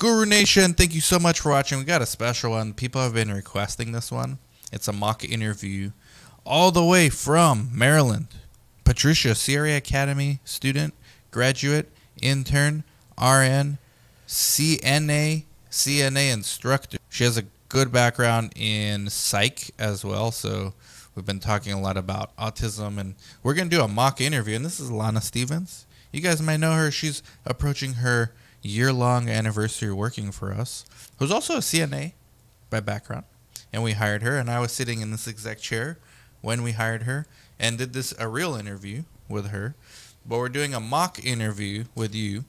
Guru Nation, thank you so much for watching. We got a special one. People have been requesting this one. It's a mock interview all the way from Maryland. Patricia, CRA Academy student, graduate, intern, RN, CNA instructor. She has a good background in psych as well, so we've been talking a lot about autism, and we're going to do a mock interview, and this is Lana Stevens. You guys might know her. She's approaching her year-long anniversary working for us, who's also a CNA by background, and we hired her, and I was sitting in this exact chair when we hired her and did a real interview with her. But we're doing a mock interview with you,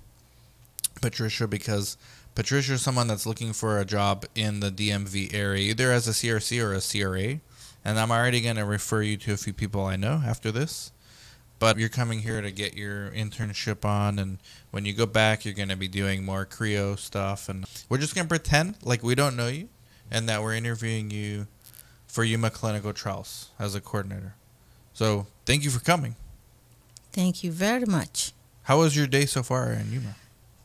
Patricia, because Patricia is someone that's looking for a job in the DMV area, either as a CRC or a CRA, and I'm already going to refer you to a few people I know after this. But you're coming here to get your internship on, and when you go back, you're going to be doing more Creo stuff, and we're just going to pretend like we don't know you and that we're interviewing you for Yuma Clinical Trials as a coordinator. So thank you for coming. Thank you very much. How was your day so far in Yuma?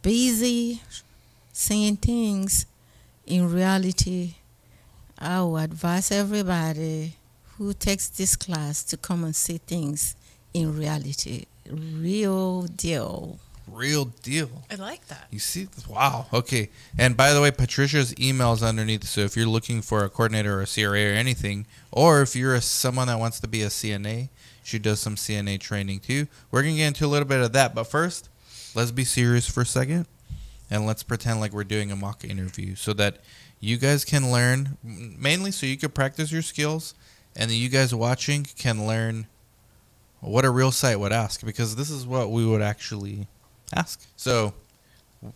Busy, seeing things in reality. I would advise everybody who takes this class to come and see things in reality. Real deal. Real deal. I like that. You see? Wow. Okay. And by the way, Patricia's email is underneath. So if you're looking for a coordinator or a CRA or anything, or if you're someone that wants to be a CNA, she does some CNA training too. We're going to get into a little bit of that. But first, let's be serious for a second. And let's pretend like we're doing a mock interview so that you guys can learn, mainly so you can practice your skills, and that you guys watching can learn what a real site would ask, because this is what we would actually ask. So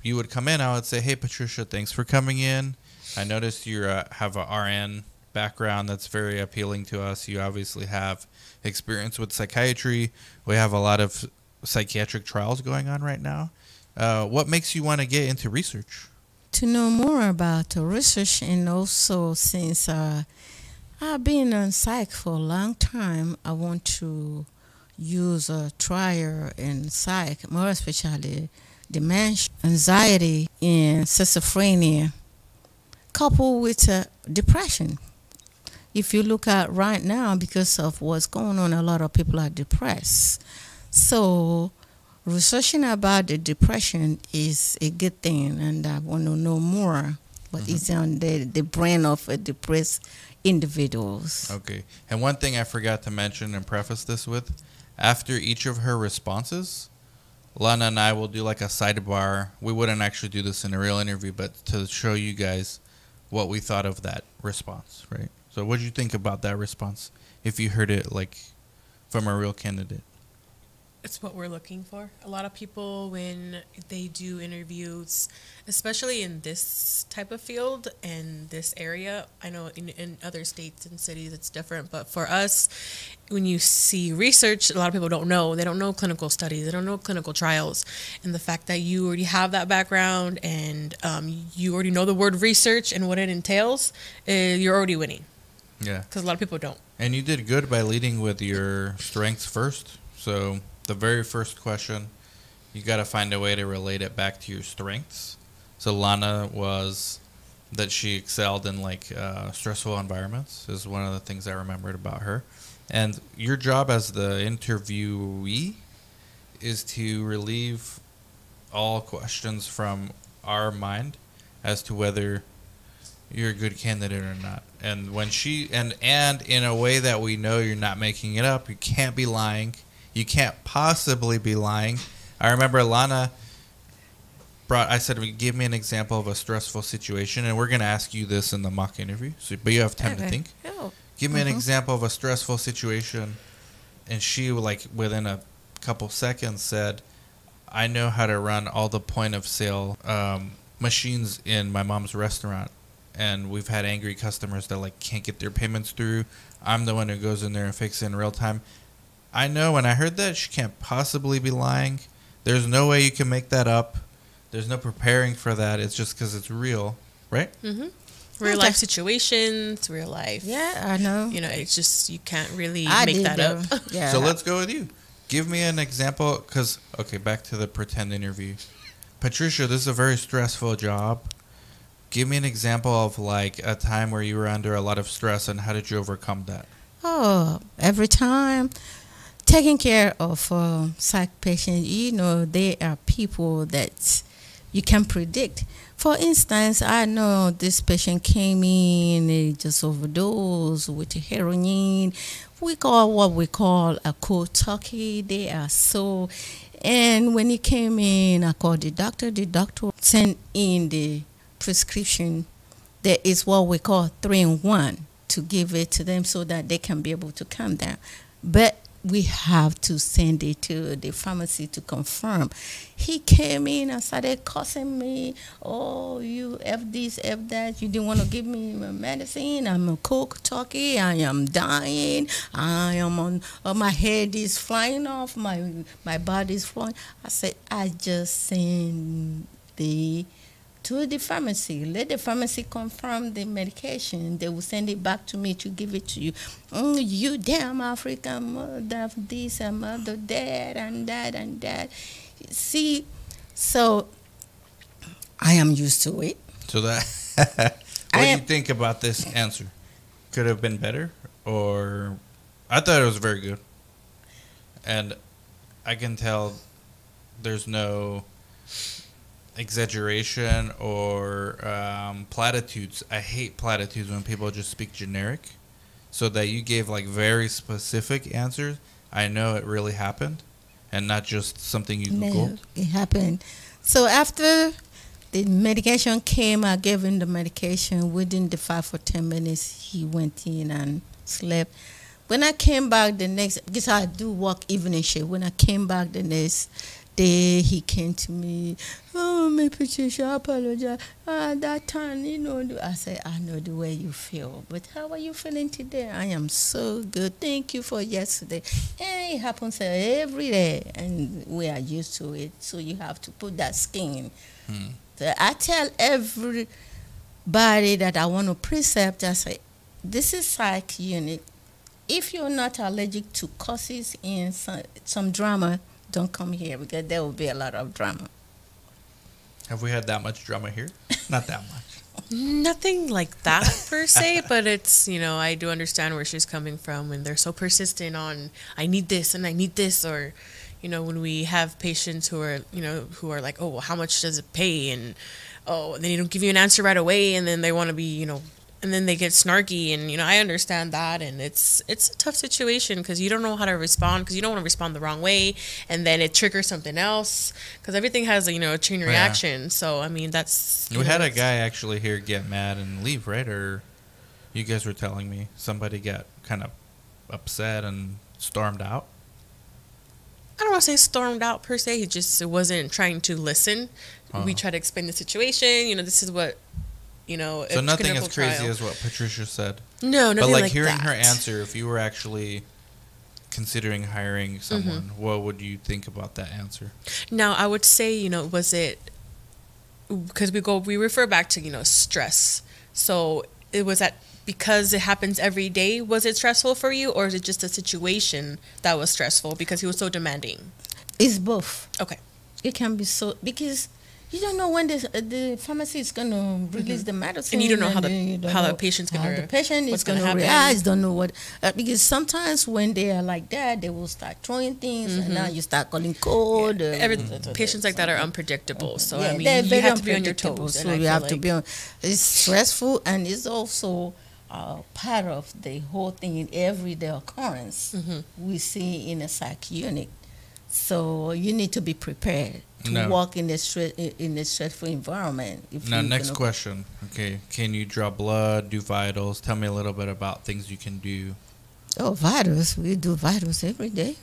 you would come in, I would say, hey, Patricia, thanks for coming in. I noticed you have a RN background that's very appealing to us. You obviously have experience with psychiatry. We have a lot of psychiatric trials going on right now. What makes you want to get into research? To know more about research, and also since I've been in psych for a long time, I want to use a trial in psych, more especially dementia, anxiety, and schizophrenia, coupled with depression. If you look at right now, because of what's going on, a lot of people are depressed. So researching about the depression is a good thing, and I want to know more what is on the brain of depressed individuals. Okay. And one thing I forgot to mention and preface this with, after each of her responses, Lana and I will do like a sidebar. We wouldn't actually do this in a real interview, but to show you guys what we thought of that response, right? So what did you think about that response if you heard it like from a real candidate? It's what we're looking for. A lot of people, when they do interviews, especially in this type of field and this area, I know in other states and cities it's different, but for us, when you see research, a lot of people don't know. They don't know clinical studies. They don't know clinical trials. And the fact that you already have that background and you already know the word research and what it entails, you're already winning. Yeah. Because a lot of people don't. And you did good by leading with your strengths first. So the very first question, you got to find a way to relate it back to your strengths. So Lana was that she excelled in like stressful environments is one of the things I remembered about her. And your job as the interviewee is to relieve all questions from our mind as to whether you're a good candidate or not. And when she and in a way that we know you're not making it up, you can't be lying. You can't possibly be lying. I remember Lana I said, give me an example of a stressful situation, and we're going to ask you this in the mock interview. So, but you have time to think. Oh. Give me an example of a stressful situation. And she, like, within a couple seconds said, I know how to run all the point of sale machines in my mom's restaurant. And we've had angry customers that, like, can't get their payments through. I'm the one who goes in there and fixes it in real time. I know when I heard that, she can't possibly be lying. There's no way you can make that up. There's no preparing for that. It's just because it's real, right? Mm-hmm. Real life situations, real life. Yeah, I know. You know, it's just, you can't really make that up. Yeah. So let's go with you. Give me an example, because, okay, back to the pretend interview. Patricia, this is a very stressful job. Give me an example of like a time where you were under a lot of stress and how did you overcome that? Oh, every time taking care of psych patients, they are people that you can predict. For instance, I know this patient came in, they just overdosed with heroin. We call what we call a cold turkey. They are so. And when he came in, I called the doctor. The doctor sent in the prescription. There is what we call 3-in-1 to give it to them so that they can be able to calm down. But we have to send it to the pharmacy to confirm. He came in and started cussing me. Oh, you F this, F that. You didn't want to give me my medicine. I'm a cold turkey. I am dying. I am on, my head is flying off. My body is flying. I said, I just sent to the pharmacy. Let the pharmacy confirm the medication. They will send it back to me to give it to you. You damn African mother of this and mother that and that and that. See, so I am used to it. So that, what do you think about this answer? Could have been better, or I thought it was very good, and I can tell there's no exaggeration or platitudes. I hate platitudes when people just speak generic. So that you gave like very specific answers. I know it really happened, and not just something you Googled. No, it happened. So after the medication came, I gave him the medication. Within the 5 or 10 minutes, he went in and slept. When I came back the next, because I do work evening shift. When I came back the next day, he came to me. Oh, my Patricia, I apologize. That time, I said, I know the way you feel, but how are you feeling today? I am so good. Thank you for yesterday. And it happens every day, and we are used to it. So you have to put that skin. So I tell everybody that I want to precept, I say, this is psych unit. If you're not allergic to causes and some drama, don't come here because there will be a lot of drama. Have we had that much drama here? Not that much. Nothing like that per se, but it's, I do understand where she's coming from, and they're so persistent on, I need this and I need this, or, when we have patients who are, who are like, oh, well, how much does it pay? And, oh, and then they don't give you an answer right away, and then they want to be, and then they get snarky, and I understand that, and it's a tough situation because you don't know how to respond, because you don't want to respond the wrong way, and then it triggers something else, because everything has a chain reaction. So I mean, that's we had a guy actually here get mad and leave, right? Or you guys were telling me somebody got kind of upset and stormed out. I don't want to say stormed out per se. He just wasn't trying to listen. We tried to explain the situation. This is what. So nothing as crazy as what Patricia said. No, nothing but like hearing that. her answer, if you were actually considering hiring someone, what would you think about that answer? Now, I would say, was it, because we refer back to, stress. So it was that because it happens every day, was it stressful for you, or is it just a situation that was stressful because he was so demanding? It's both. Okay. It can be so, because you don't know when the pharmacy is going to release the medicine, and you don't know how the patient's going to, the patient is going to react. Don't know what, because sometimes when they are like that, they will start throwing things, and now you start calling code. Patients like that are unpredictable, so I mean, you have to be on your toes. So you have to be on. It's stressful, and it's also part of the whole thing in everyday occurrence we see in a psych unit. So you need to be prepared to work in a stressful environment. Now, next question. Okay, can you draw blood, do vitals? Tell me a little bit about things you can do. Oh, vitals. We do vitals every day.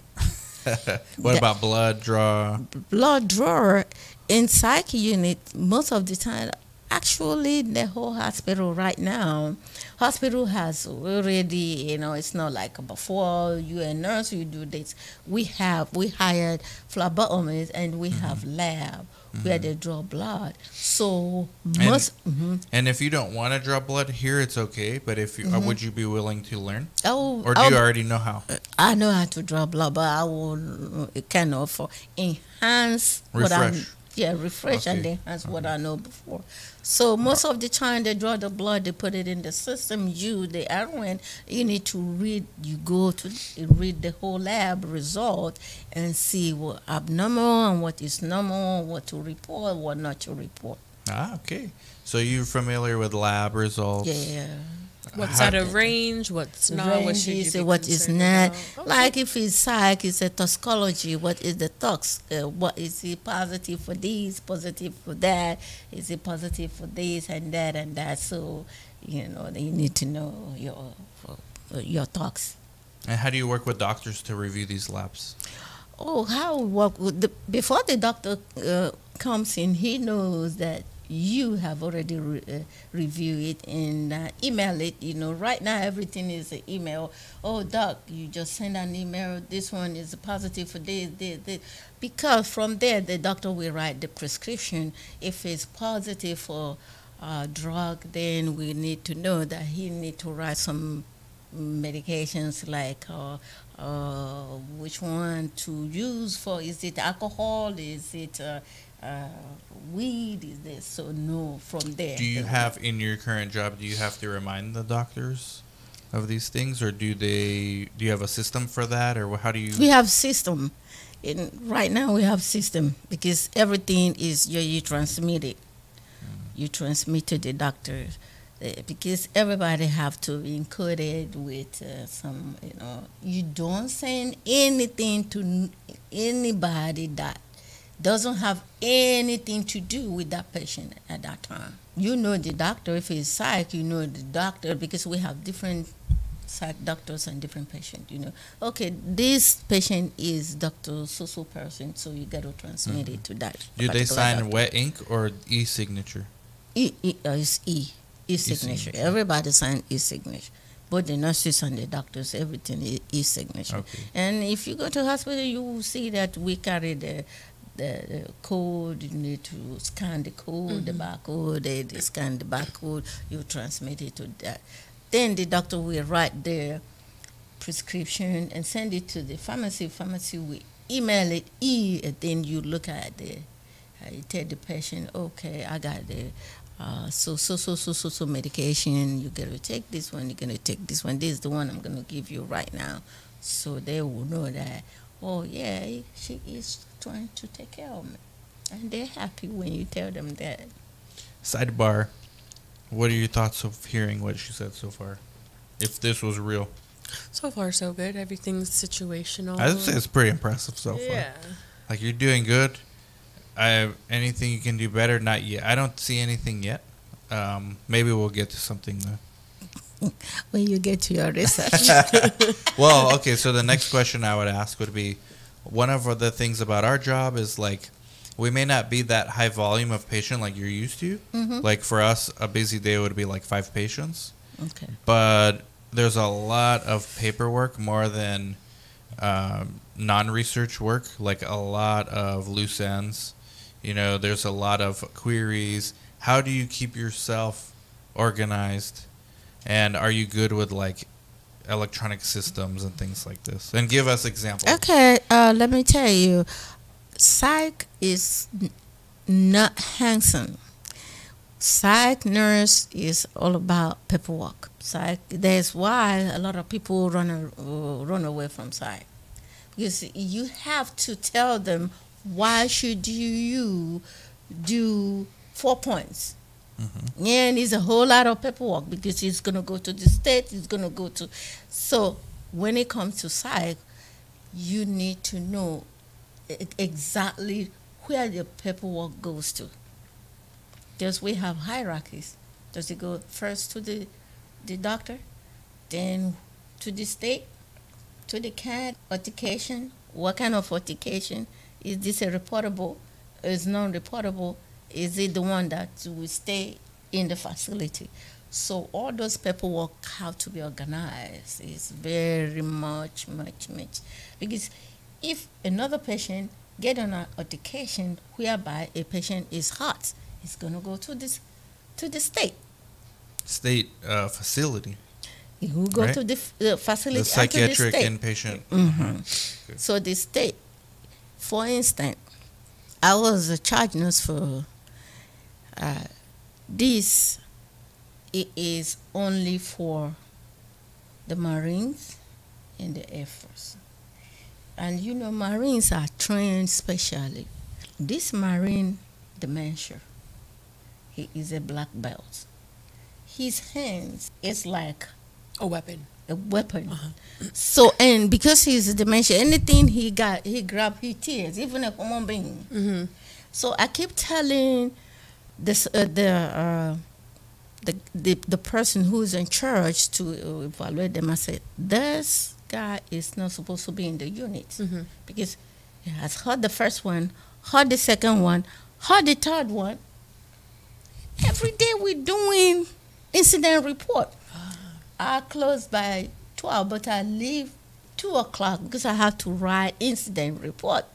What about blood draw? Blood draw in psych unit, most of the time, actually, the whole hospital right now, hospital has already, it's not like before you a nurse, you do this. We hired phlebotomists, and we have lab where they draw blood. So and if you don't want to draw blood here, it's okay. But if you would you be willing to learn? Oh, or do you already know how? I know how to draw blood, but I will kind of enhance refresh. Yeah, refresh and Okay. enhance what I know before. So most of the time they draw the blood, they put it in the system. You, the RN, you need to read. You go to read the whole lab result and see what abnormal and what is normal, what to report, what not to report. Okay. So you're familiar with lab results? Yeah. What's How- out of range? What's not? What should you Ranges, be what is concerned not. about? Okay. Like if it's psych, it's a toxicology. What is the tox? What is it positive for this, positive for that? Is it positive for this and that and that? So, you need to know your tox. And how do you work with doctors to review these labs? Oh, how we work with before the doctor comes in, he knows that you have already reviewed it and email it. Right now everything is an email. Oh, doc, you just send an email. This one is positive for this. Because from there the doctor will write the prescription. If it's positive for drug, then we need to know that he need to write some medications like which one to use for. Is it alcohol? Is it weed? Is this? So no, from there. Do you have in your current job? Do you have to remind the doctors of these things, or do you have a system for that, or how do you? We have system. Right now we have system because everything is you transmit it. You transmit to the doctor. Because everybody have to be encoded with some, you don't send anything to anybody that doesn't have anything to do with that patient at that time. You know the doctor. If it's psych, you know the doctor because we have different psych doctors and different patients. Okay, this patient is Dr. So person, so you got to transmit it to that. Do they particular sign doctor. wet ink or e-signature? It's e-signature. E-signature. Everybody sign e-signature. Both the nurses and the doctors, everything is e-signature. Okay. And if you go to hospital, you will see that we carry the code. You need to scan the code, the barcode. They scan the barcode. You transmit it to that. Then the doctor will write the prescription and send it to the pharmacy. Pharmacy will email it. And then you look at you tell the patient, okay, I got the so medication. You're gonna take this one. You're gonna take this one. This is the one I'm gonna give you right now. So they will know that. Oh yeah, she is trying to take care of me, and they're happy when you tell them that. Sidebar. What are your thoughts of hearing what she said so far? If this was real, So far, so good. Everything's situational. I would say it's pretty impressive so far. Yeah. Like you're doing good. Anything you can do better? Not yet. I don't see anything yet. Maybe we'll get to something though. When you get to your research. Well, okay. So the next question I would ask would be, one of the things about our job is like, we may not be that high volume of patient like you're used to. Like for us, a busy day would be like 5 patients. Okay. But there's a lot of paperwork, more than non-research work, like a lot of loose ends. There's a lot of queries. How do you keep yourself organized? And are you good with like electronic systems and things like this? And give us examples. Okay, let me tell you, psych is not handsome. Psych nurse is all about paperwork. Psych. That's why a lot of people run away from psych, because you have to tell them why should you do 4 points. And it's a whole lot of paperwork because it's going to go to the state, it's going to go to. So when it comes to psych, you need to know exactly where the paperwork goes to. Because we have hierarchies. Does it go first to the doctor, then to the state, to the CAD, authentication? What kind of authentication? Is this a reportable? Is non-reportable? Is it the one that will stay in the facility? So all those paperwork have to be organized. It's very much. Because if another patient get on an authentication whereby a patient is hot, it's going to go to the state. State facility. It will go Right. to the facility The and to the psychiatric state. inpatient. So the state, for instance, I was a charge nurse for this. It is only for the Marines and the Air Force. And you know, Marines are trained specially. This Marine dementia, he is a black belt. His hands is like A weapon. a weapon. So, and because he's a dementia, anything he grab, he tears, even a human being. Mm-hmm. So I keep telling this the person who's in charge to evaluate them. I said, this guy is not supposed to be in the unit Mm-hmm. because he has heard the first one, heard the second one, heard the third one. Every day we're doing incident report. I close by 12, but I leave 2 o'clock because I have to write incident report.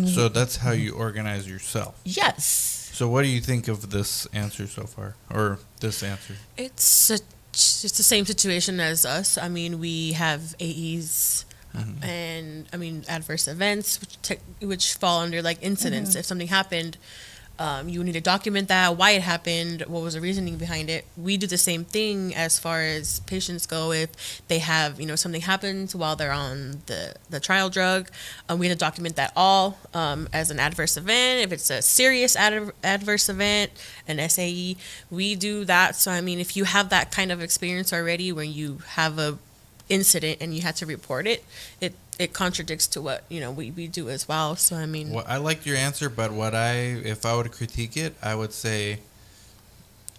So that's how you organize yourself. Yes. So what do you think of this answer so far, or this answer? It's the same situation as us. I mean, we have AEs and I mean adverse events, which fall under like incidents. If something happened, you need to document that, why it happened, what was the reasoning behind it. We do the same thing as far as patients go. If they have, something happens while they're on the trial drug, we need to document that all as an adverse event. If it's a serious adverse event, an SAE, we do that. So, I mean, if you have that kind of experience already when you have a incident and you had to report it, it contradicts to what we do as well. So I mean, I liked your answer, but if I would critique it, I would say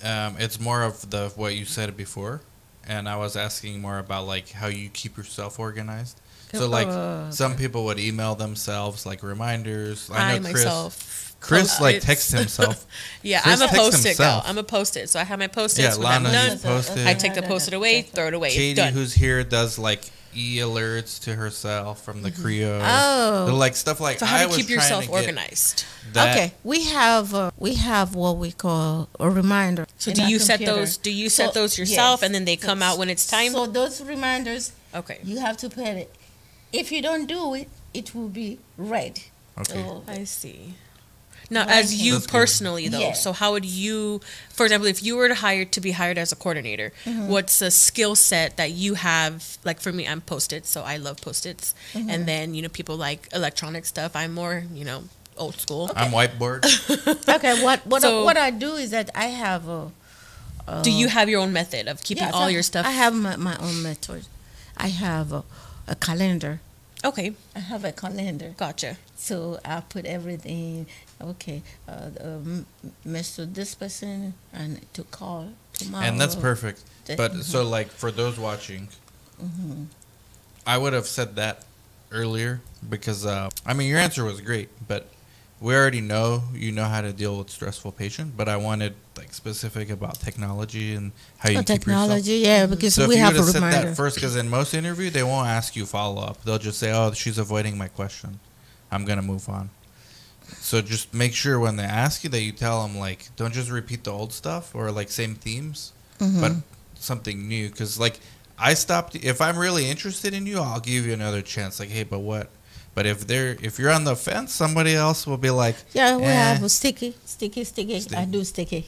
it's more of what you said before, and I was asking more about like how you keep yourself organized. So like some people would email themselves like reminders. I know Chris texts himself. Yeah, Chris I'm a texts Post-it himself. girl. I'm a Post-it. So I have my Post-its. Yeah, when I'm Lana done, uses Post-it. I take the Post-it away, throw it away. Katie, Done. who's here, does like e-alerts to herself from the Creo. Oh. Like stuff like So how I do you keep was trying yourself to get organized? that- Okay, we have what we call a reminder. So in do our you set computer. those? Do you set So, those yourself, yes. and then they come out when it's time? So those reminders, Okay, you have to put it. If you don't do it, it will be red. Okay. So, I see. Now, Well, as you That's good. personally, though, Yeah. so how would you, for example, if you were to be hired as a coordinator, what's a skill set that you have? Like for me, I'm Post-its, so I love Post-its. And then, people like electronic stuff. I'm more, old school. I'm whiteboard. okay, So- what I do is that I have a. Do you have your own method of keeping Yes, all your stuff? I have my own method. I have a calendar. Okay, I have a calendar. gotcha. So I put everything. Okay, Mr. This person and to call tomorrow. And that's perfect. But Mhm. so like for those watching, I would have said that earlier because I mean your answer was great, but we already know you know how to deal with stressful patients. But I wanted like specific about technology and how you keep yourself. Technology, yeah, because So if we you have would a have said reminder. that first, because in most interview they won't ask you follow up. They'll just say, "Oh, she's avoiding my question. I'm gonna move on." So just make sure when they ask you that you tell them like, don't just repeat the old stuff or like same themes, but something new. Because like I stopped. If I'm really interested in you, I'll give you another chance. Like, hey, but what? But if you're on the fence, somebody else will be like, Yeah, we eh. have a sticky. I do sticky.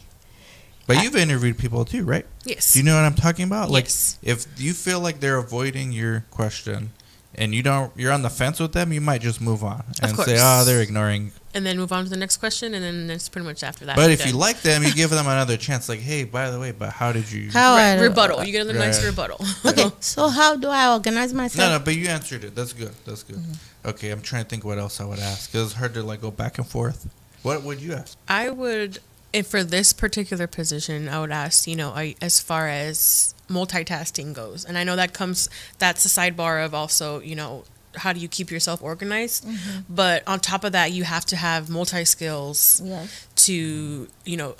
But you've interviewed people too, right? Yes. Do you know what I'm talking about? Like, Yes. if you feel like they're avoiding your question, and you're on the fence with them, you might just move on and say, course. "Oh, they're ignoring." And then move on to the next question, and then it's pretty much after that. But you're if you done. like them, you give them another chance. Like, hey, by the way, but how did you? How I rebuttal, you get a nice Right. rebuttal. Okay, so how do I organize myself? No, but you answered it. That's good. That's good. Okay, I'm trying to think what else I would ask because it's hard to like go back and forth. What would you ask? I would, if for this particular position, I would ask, as far as multitasking goes. And I know that's a sidebar of also, how do you keep yourself organized? But on top of that, you have to have multi-skills Yes. to,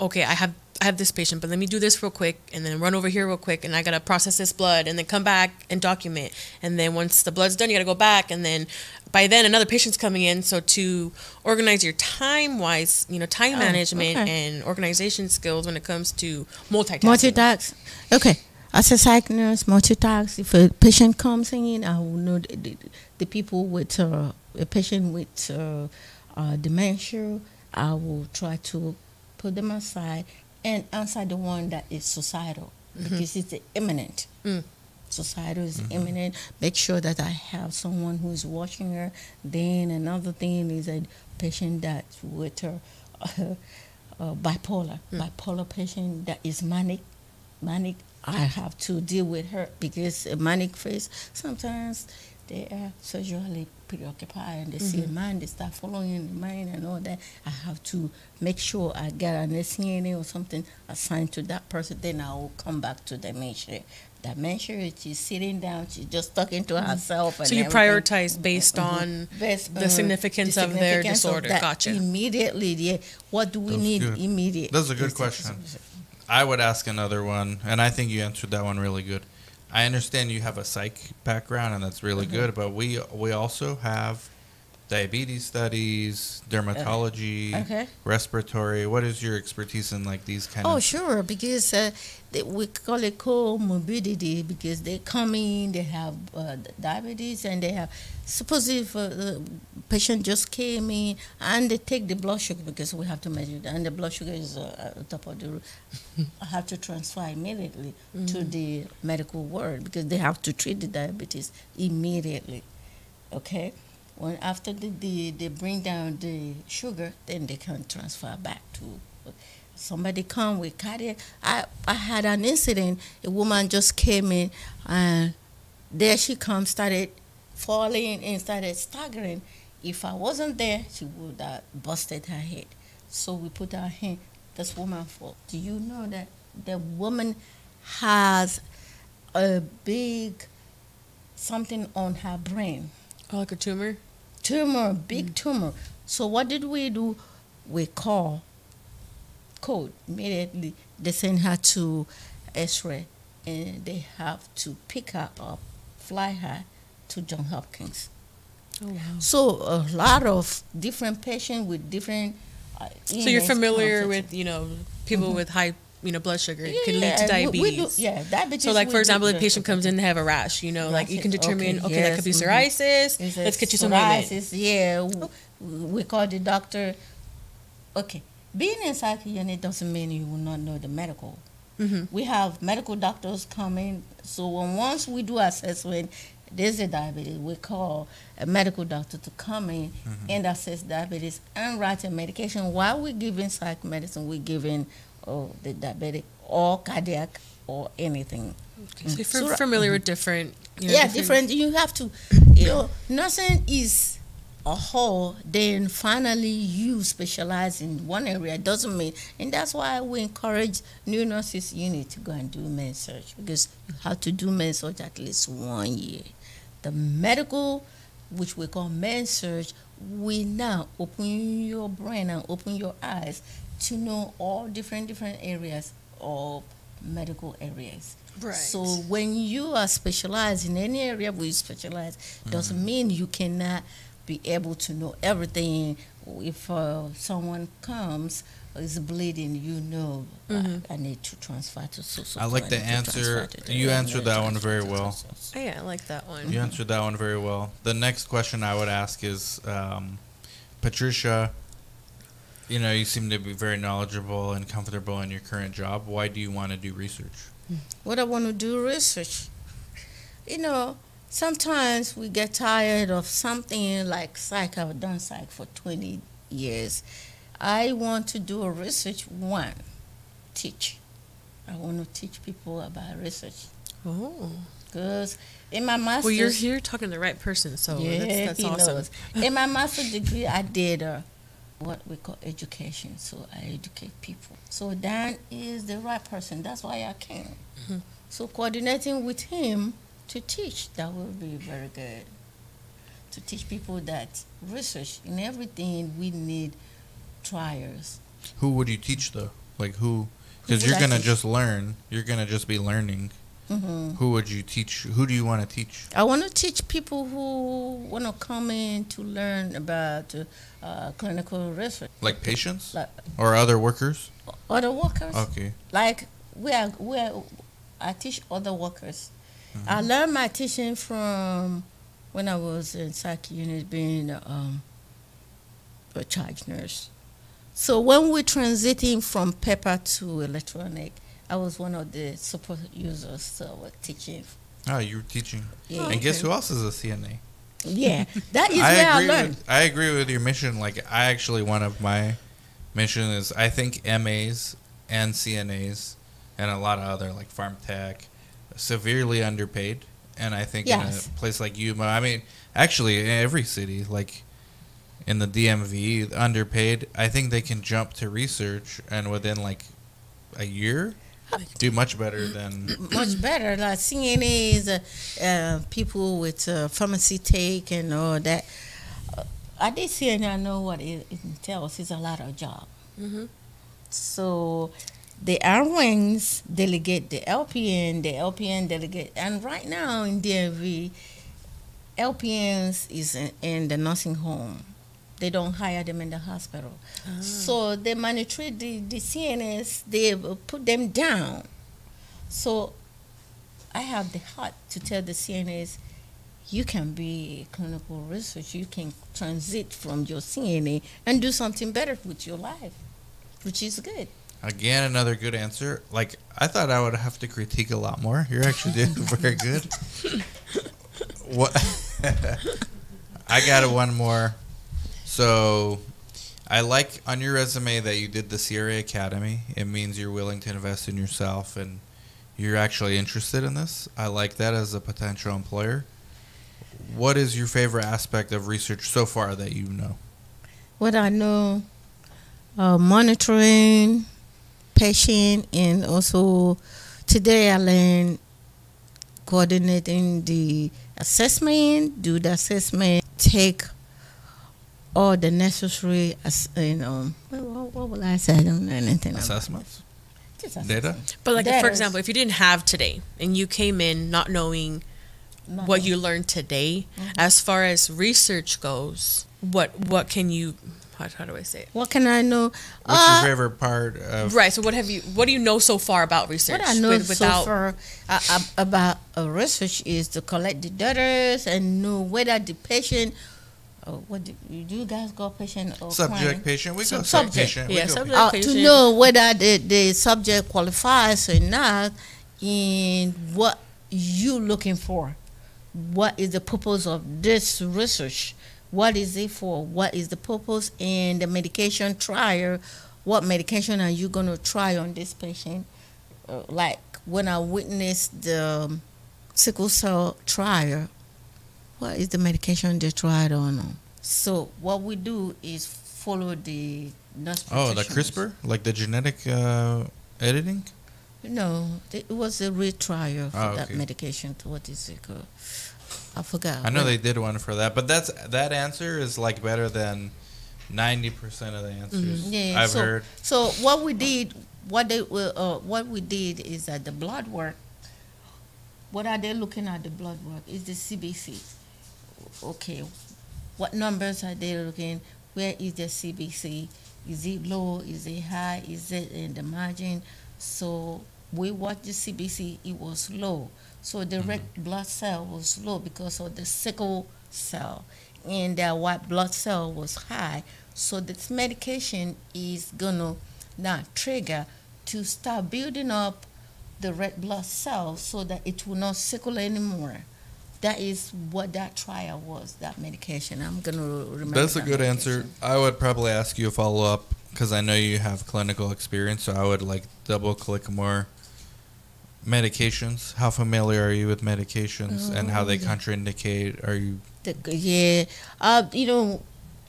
okay, I have this patient, but let me do this real quick and then run over here real quick and I got to process this blood and then come back and document. And then once the blood's done, you got to go back and then by then another patient's coming in. So to organize your time-wise, time management okay. and organization skills when it comes to multitasking. Multitask. Okay. As a psych nurse, multitask. If a patient comes in, I will know the people with a patient with dementia, I will try to put them aside and answer the one that is societal because it's imminent. Societal is imminent. Make sure that I have someone who is watching her. Then another thing is a patient that's with her bipolar patient that is manic. I have to deal with her because a manic phase sometimes they are sexually preoccupied and they see a mind, they start following the mind and all that. I have to make sure I get an SCNA or something assigned to that person. Then I will come back to dementia. Dementia, she's sitting down, she's just talking to herself. And so you everything. prioritize based on the significance of their disorder. Gotcha. Immediately, yeah. What do we need immediately? That's a good question. I would ask another one, and I think you answered that one really good. I understand you have a psych background, and that's really good, but we also have diabetes studies, dermatology, respiratory. What is your expertise in like these kind of? Oh, sure, because we call it comorbidity because they come in, they have diabetes, and they have, suppose if the patient just came in and they take the blood sugar because we have to measure that, and the blood sugar is at top of the roof. I have to transfer immediately to the medical ward because they have to treat the diabetes immediately. Okay. When after they bring down the sugar, then they can transfer back to somebody come with cardiac. I had an incident. A woman just came in, and there she comes, started falling and started staggering. If I wasn't there, she would have busted her head. So we put our hand. This woman fall. Do you know that the woman has a big something on her brain? Oh, like a tumor? Big tumor. So what did we do? We code immediately. They send her to X-ray, and they have to pick her up, fly her to Johns Hopkins. Oh wow! So a lot of different patients with different. So you're familiar with people with high blood sugar can lead to diabetes. Diabetes. So like for example, if a patient comes in to have a rash, like you can determine that could be psoriasis. Let's get you some psoriasis. We call the doctor. Okay, being in psych unit doesn't mean you will not know the medical. We have medical doctors coming. So once we do assessment, there's a diabetes, we call a medical doctor to come in and assess diabetes and write a medication. While we're giving psych medicine, we're giving the diabetic or cardiac or anything. Okay. So you're familiar with different. Different. You have to, nursing is a whole. Then finally you specialize in one area. It doesn't mean, and that's why we encourage new nurses. You need to go and do med search because you have to do med search at least 1 year. The medical, which we call med search, we now open your brain and open your eyes to know all different areas of medical areas. Right. So when you are specialized in any area where you specialize, doesn't mean you cannot be able to know everything. If someone comes is bleeding, I need to transfer to so. I like the answer. You answered that one very well. Oh, yeah, I like that one. You answered that one very well. The next question I would ask is, Patricia, you seem to be very knowledgeable and comfortable in your current job. Why do you want to do research? What I want to do research? Sometimes we get tired of something like psych. I've done psych for 20 years. I want to do a research, teach. I want to teach people about research. Oh. Because in my master's... Well, you're here talking to the right person, so that's awesome. Knows. In my master's degree, I did what we call education. So I educate people. So Dan is the right person. That's why I came. So coordinating with him to teach, that will be very good. To teach people that research in everything, we need trials. Who would you teach though? Like who? Because you're going to just learn. You're going to just be learning. Who would you teach? Who do you want to teach? I want to teach people who want to come in to learn about clinical research. Like patients? Or other workers? Other workers. Okay. Like I teach other workers. I learned my teaching from when I was in psych unit, being charge nurse. So when we transiting from paper to electronic, I was one of the support users, so I was teaching. Oh, you were teaching. Yeah. And guess who else is a CNA? Yeah, that is where I learned. I agree with your mission. Like, I actually, one of my mission is, I think MAs and CNAs and a lot of other, like farm tech, severely underpaid. And I think in a place like Yuma, I mean, actually in every city, like in the DMV, underpaid, I think they can jump to research and within like a year do much better than... Much better. Like CNAs, people with pharmacy tech and all that. I did CNA, I know what it entails. It's a lot of job. Mm-hmm. So the RNs delegate the LPN delegate. And right now in DMV, LPNs is in the nursing home. They don't hire them in the hospital. Oh. So they monitor the CNS, they put them down. So I have the heart to tell the CNS, you can be a clinical research, you can transit from your CNA and do something better with your life, which is good. Again, another good answer. Like, I thought I would have to critique a lot more. You're actually doing very good. What? I got one more. So, I like on your resume that you did the CRA Academy. It means you're willing to invest in yourself and you're actually interested in this. I like that as a potential employer. What is your favorite aspect of research so far that you know? What I know, monitoring patient, and also today I learned coordinating the assessment, do the assessment, take all the necessary, what will I say? I don't know anything assessments? About data? But like, for example, if you didn't have today and you came in not knowing what you learned today, as far as research goes, what can you, how do I say it? What can I know? What's your favorite part of... Right, so what do you know so far about research? What I know so far about research is to collect the data and know whether the patient... what do you guys call patient or subject client? patient? We go subject. Patient. Yeah, subject patient. To know whether the subject qualifies or not, and what you're looking for. What is the purpose of this research? What is it for? What is the purpose? And the medication trial, what medication are you going to try on this patient? Like when I witnessed the sickle cell trial, what is the medication they tried on? So what we do is follow the nurse practitioners. Oh, the CRISPR? Like the genetic editing? No, it was a retrial for that medication. What is it called? I forgot. I know they did one for that, but that answer is like better than 90% of the answers I've heard. So what we did is that the blood work. What are they looking at? The blood work is the CBC. Okay, what numbers are they looking? Where is the CBC? Is it low? Is it high? Is it in the margin? So we watched the CBC, it was low. So the red blood cell was low because of the sickle cell, and the white blood cell was high. So this medication is gonna now trigger to start building up the red blood cells so that it will not sickle anymore. That is what that trial was, that medication. I'm going to remember. That's a good answer. I would probably ask you a follow-up because I know you have clinical experience, so I would like double-click more. Medications. How familiar are you with medications and how they contraindicate? Are you...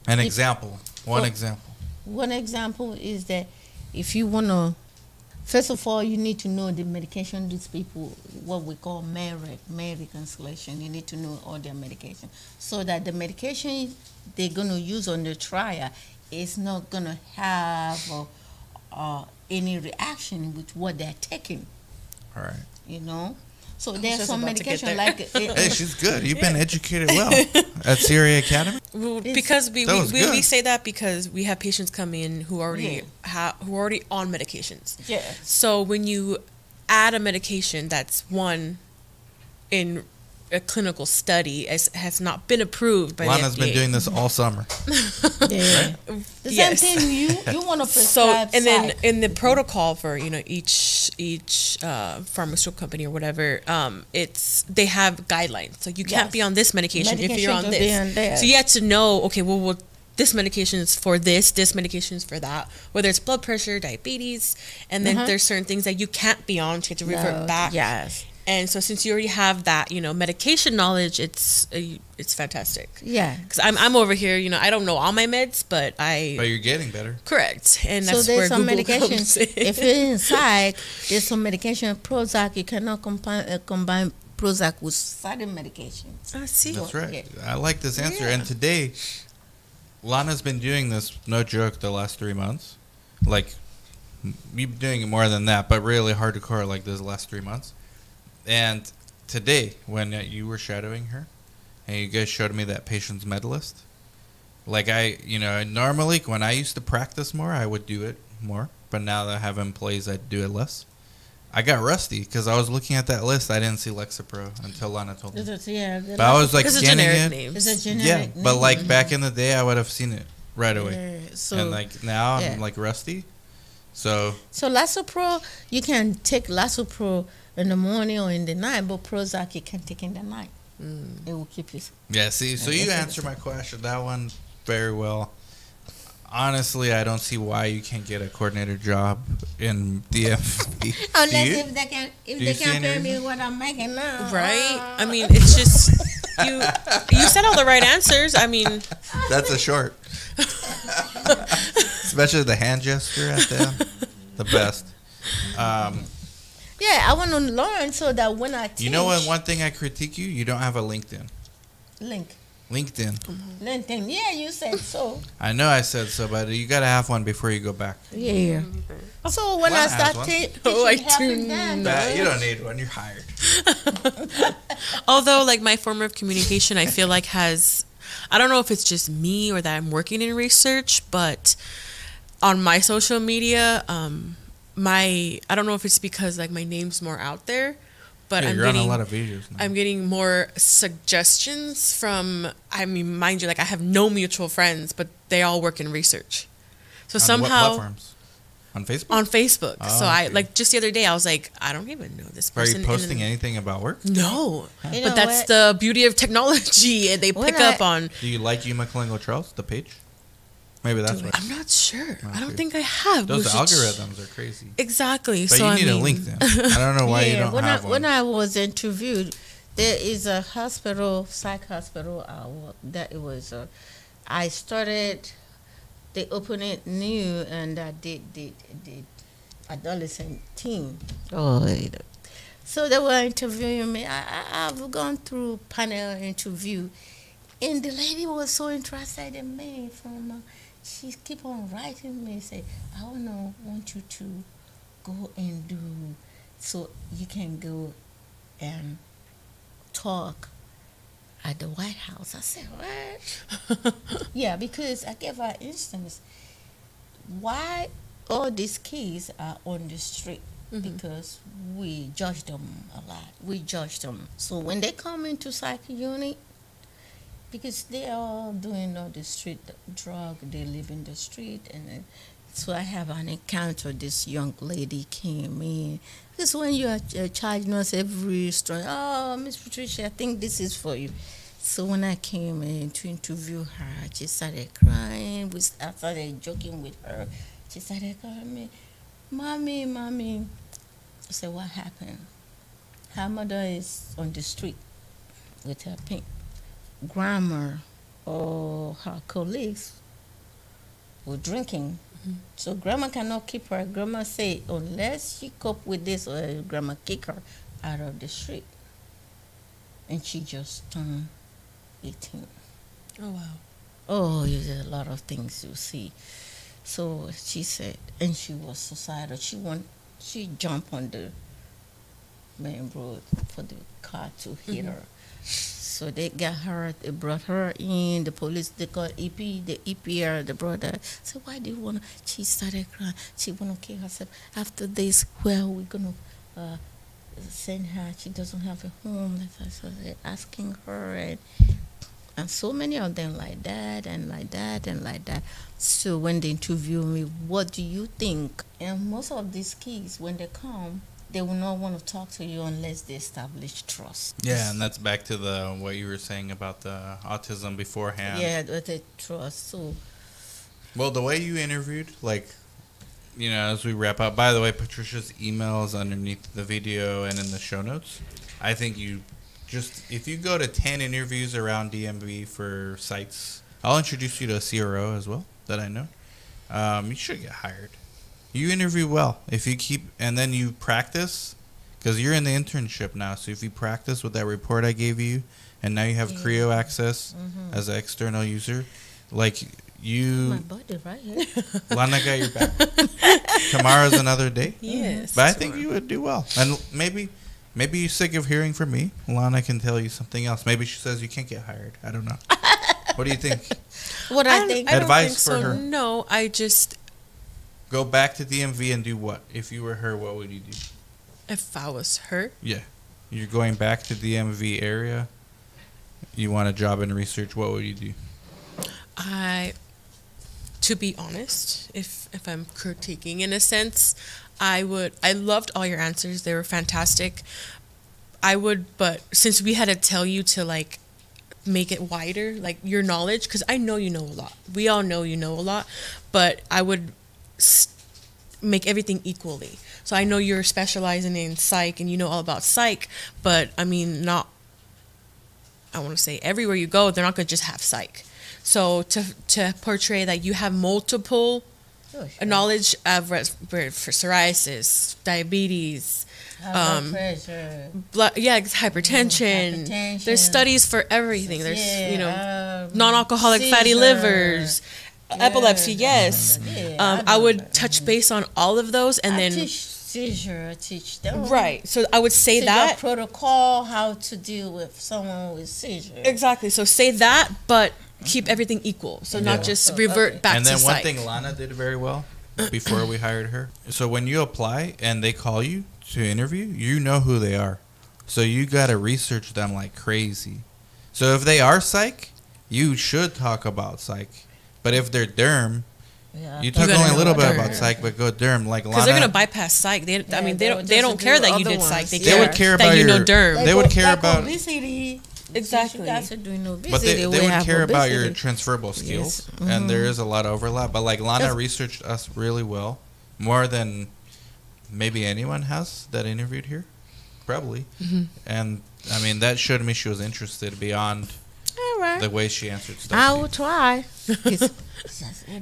An example. One example. One example is that if you want to... First of all, you need to know the medication these people, what we call med reconciliation. You need to know all their medication so that the medication they're going to use on the trial is not going to have any reaction with what they're taking. All right. You know? So there's some medication like... Hey, she's good. You've been educated well at CRA Academy. Well, because we say that because we have patients come in who already on medications. Yeah. So when you add a medication that's one in a clinical study, has not been approved by Lana's the FDA. been doing this all summer. Yeah. The same Yes. thing you want to So, prescribe. and then psych. in the protocol for each pharmaceutical company or whatever, they have guidelines. So you can't Yes. be on this medication if you're on Medication to be on this. there. So you have to know, okay, well, this medication is for this medication is for that, whether it's blood pressure, diabetes, and then there's certain things that you can't be on to revert No, back. Yes. And so since you already have that, medication knowledge, it's fantastic. Yeah. Because I'm over here, I don't know all my meds, but But you're getting better. correct, and So that's where there's some Google medication. comes in. If you're in psych, there's some medication, Prozac. You cannot combine Prozac with certain medication. I see. That's right. Yeah. I like this answer. Yeah. And today, Lana's been doing this, no joke, the last 3 months. Like, you've been doing it more than that, but really hardcore like this last 3 months. And today, when you were shadowing her, and you guys showed me that patient's med list, like normally when I used to practice more, I would do it more. But now that I have employees, I do it less. I got rusty because I was looking at that list. I didn't see Lexapro until Lana told me. But I was like Because it's scanning generic it. names. It's a generic Yeah, name. but like back in the day, I would have seen it right away. Yeah, so And like now, yeah. I'm like rusty. So Lexapro, you can take Lexapro in the morning or in the night, but Prozac you can take in the night. It will keep you. yeah, see, so you answered my question. That one very well. Honestly, I don't see why you can't get a coordinator job in DFB. Unless Do you? if they can Do you see pay any me reason? what I'm making now. Right? I mean, it's just you said all the right answers. I mean, That's a short. Especially the hand gesture at the end. The best. Yeah, I want to learn so that when I teach. You know what? One thing I critique you, you don't have a LinkedIn. LinkedIn. LinkedIn. Yeah, you said so. I know I said so, but you gotta have one before you go back. Yeah. So when Lana I has start one. teaching, Oh, I helping do them, not. You don't need one. You're hired. although like my form of communication, I feel like I don't know if it's just me or that I'm working in research, but on my social media, I don't know if it's because like my name's more out there, but Yeah, I'm you're getting on a lot of videos now. I'm getting more suggestions from, I mean, mind you, like I have no mutual friends, but they all work in research. So On somehow what platforms? On Facebook? on Facebook. Oh, So I okay. like just the other day I was like, I don't even know this Are person. you posting anything about work? No. You But know that's what? the beauty of technology, and they When pick up on. Do you like Yuma Kalingo Charles, the page? Maybe that's what. I'm not sure. Not I don't sure. think I have. Those We should algorithms are crazy. Exactly. But so you I need a mean, LinkedIn. I don't know why you don't when have when one. I was interviewed, there is a hospital, psych hospital. That it was. I started. They opened it new, and I did the adolescent team. So they were interviewing me. I've gone through panel interview, and the lady was so interested in me. She keep on writing me, say, I want you to go and do, so you can go and talk at the White House. I said, what? Yeah, because I gave her instance. Why all these kids are on the street? Because we judge them a lot. We judge them. So when they come into psych unit, because they are doing all the street drug, they live in the street, and then, so I have an encounter. This young lady came in. Because when you are a child nurse, every story, oh, Miss Patricia, I think this is for you. So when I came in to interview her, she started crying. I started joking with her. She started calling me, Mommy. I said, what happened? Her mother is on the street with her pink. Grandma or her colleagues were drinking. So grandma cannot keep her. Grandma say, unless she cope with this, or grandma kick her out of the street. And she just turned 18. Oh wow. Oh, there's a lot of things you see. So she said, and she was suicidal. She jumped on the main road for the car to hit her. So they got her, they brought her in, the police, they called EP, the EPR, the brother. So why do you want to, she started crying, she want to kill herself. After this, where are we going to saying her she doesn't have a home. So they're asking her, and so many of them like that and like that and like that. So when they interview me, what do you think? And most of these kids, when they come, they will not want to talk to you unless they establish trust. Yeah, and that's back to the what you were saying about the autism beforehand. Yeah, with the trust. So, Well, the way you interviewed, like, as we wrap up, by the way, Patricia's email is underneath the video and in the show notes. I think if you go to 10 interviews around DMV for sites, I'll introduce you to a CRO as well that I know. You should get hired. You interview well. If you and then you practice, because you're in the internship now, so if you practice with that report I gave you, and now you have Creo access as an external user, like my body right here. Lana got your back. Tomorrow's another day. Yes. But I think you would do well. And maybe you're sick of hearing from me. Lana can tell you something else. Maybe she says you can't get hired. I don't know. What do you think? What I think? I don't Advice think for so. her. No, I just, Go back to DMV and do what? If you were her, what would you do? if I was her, Yeah. You're going back to DMV area. You want a job in research. What would you do? to be honest, if I'm critiquing in a sense, I loved all your answers. They were fantastic. But since we had to tell you to like make it wider, like your knowledge, because I know you know a lot. We all know you know a lot, but I would make everything equally. So I know you're specializing in psych and you know all about psych, but I mean, I want to say everywhere you go, they're not going to just have psych. So to portray that you have multiple knowledge of for psoriasis, diabetes, Blood pressure. hypertension. There's studies for everything. There's Yeah, non-alcoholic fatty seizure. livers, epilepsy. Yes, Yeah, I would touch base on all of those, and I then teach seizure. I teach them. right. So I would say Seizure that protocol, how to deal with someone with seizure. exactly. So say that, but keep everything equal. So not just revert back And to then one psych. thing Lana did very well before we hired her. So when you apply and they call you to interview, you know who they are. So you got to research them like crazy. So if they are psych, you should talk about psych. But if they're derm, Yeah, you talk gotta only a know little bit derm. about psych, but go derm. Like Because they're Lana, gonna bypass psych. They Yeah, they don't care that you other did psych. ones. They they would care that about you know your derm. They would care about obesity. Exactly. You guys are doing obesity. But they we would have care about your obesity. transferable skills, Yes. and there is a lot of overlap. But like Lana Yes. researched us really well, more than maybe anyone has that interviewed here, probably. And I mean that showed me she was interested beyond All right. the way she answered stuff. I will try.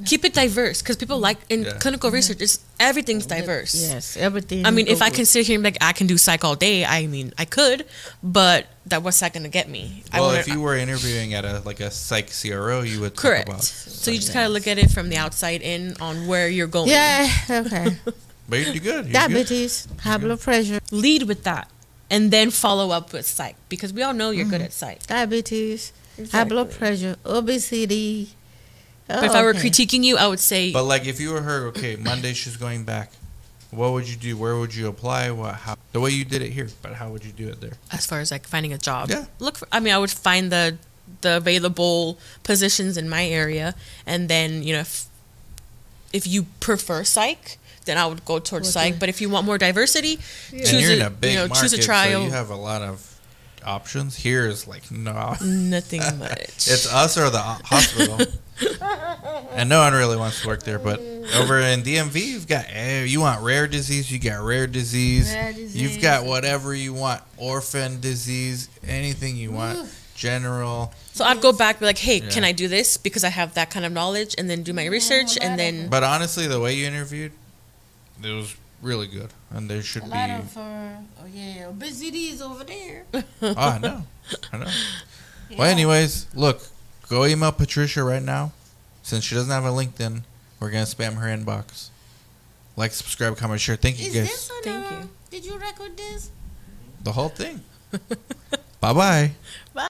Keep it diverse, because people like in Yeah. clinical research, everything's diverse. Yes, everything. I mean, if I over. can sit here and be like, I can do psych all day, I mean, I could, but what's that going to get me? Well, if you were interviewing at a psych CRO, you would correct. talk about. So you just kind of look at it from the outside in on where you're going. Yeah. Okay. But you're good. You're Diabetes, high blood pressure, Lead with that, and then follow up with psych, because we all know you're good at psych. diabetes, high blood Exactly. pressure, obesity. But if I were Okay. critiquing you, I would say But like, if you were her, okay, Monday she's going back. What would you do? Where would you apply? How? The way you did it here, but how would you do it there? as far as like finding a job. Yeah. I mean, I would find the available positions in my area, and then if you prefer psych, then I would go towards Okay. psych. But if you want more diversity, And choose you're in a a big market, choose a trial. so you have a lot of options. Here is like no. Nothing much. It's us or the hospital. And no one really wants to work there. But over in DMV, you've got you want rare disease, you got rare disease. Rare disease. You've got whatever you want, orphan disease, anything you want, general. So I'd go back, be like, hey, Yeah. can I do this because I have that kind of knowledge, and then do my research, and then But honestly, the way you interviewed, it was really good, and there should A be. lot of obesity is over there. Oh, I know. Well, anyways, look, go email Patricia right now. Since she doesn't have a LinkedIn, we're gonna spam her inbox. Like, subscribe, comment, share. Thank you Is guys. this on Thank you. Did you record this? The whole thing. Bye bye.